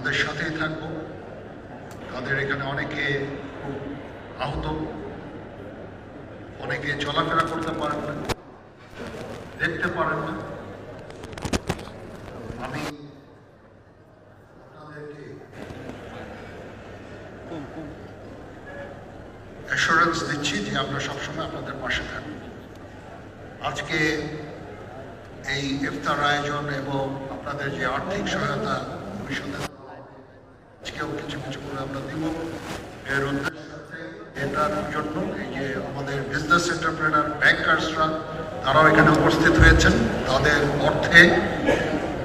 তাদের সাথেই থাকবো। তাদের এখানে অনেকে খুব আহত, অনেকে চলাফেরা করতে পারেন না, দেখতে পারেন না। আমি আপনাদেরকে অ্যাসুরেন্স দিচ্ছি যে আমরা সবসময় আপনাদের পাশে থাকব। আজকে এই ইফতার আয়োজন এবং আপনাদের যে আর্থিক সহায়তা ভবিষ্যতে আজকেও কিছু কিছু করে আমরা দিব, এর উদ্দেশ্য এটার জন্য এই যে আমাদের বিজনেস এন্টারপ্রেনার ব্যাংকার্সরা তারাও এখানে উপস্থিত হয়েছেন,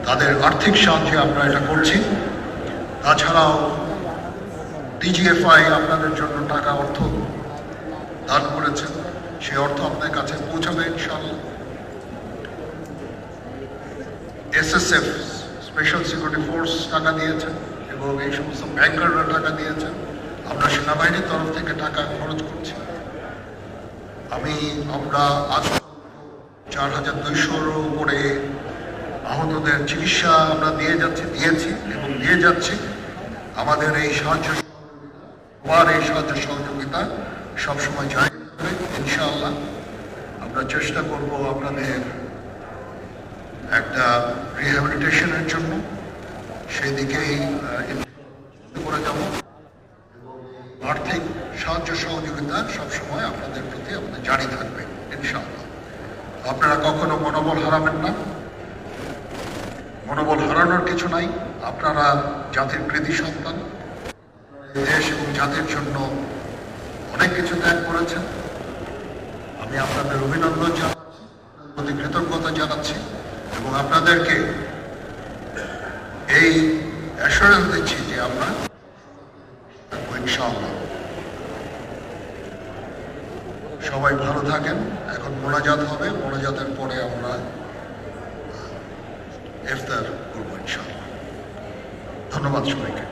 তাদের আর্থিক সাহায্যে আমরা এটা করছি। তাছাড়াও ডিজিএফআই আপনাদের জন্য টাকা অর্থ দান করেছেন, সেই অর্থ আপনার কাছে পৌঁছাবে ইনশাআল্লাহ। এসএসএফ স্পেশাল সিকিউরিটি ফোর্স টাকা দিয়েছেন এবং এই সমস্ত ব্যাংকাররা টাকা দিয়েছেন। আমরা সেনাবাহিনীর তরফ থেকে টাকা খরচ করছি। আমরা আজ 4200-র উপরে আহতদের চিকিৎসা আমরা দিয়েছি এবং দিয়ে যাচ্ছি। আমাদের এই সাহায্য সহযোগিতা সবসময় জারি থাকবে ইনশাআল্লাহ। আমরা চেষ্টা করব আপনাদের একটা রিহ্যাবিলিটেশনের জন্য, সেই দিকেই করে যাব। আর্থিক সাহায্য সহযোগিতা সবসময় আপনাদের প্রতি আমাদের জারি থাকবে ইনশাআল্লাহ। আপনারা কখনো মনোবল হারাবেন না, মনোবল হারানোর কিছু নাই। আপনারা জাতির কৃতি সন্তান, দেশ এবং জাতির জন্য অনেক কিছু ত্যাগ করেছেন। আমি আপনাদের অভিনন্দন জানাচ্ছি, প্রতি কৃতজ্ঞতা জানাচ্ছি এবং আপনাদেরকে এই অ্যাসুরেন্স দিচ্ছি যে আমরা ইনশাআল্লাহ। সবাই ভালো থাকেন। এখন মোনাজাত হবে, মোনাজাতের পরে আমরা ইফতার করবো ইনশাআল্লাহ। ধন্যবাদ সবাইকে।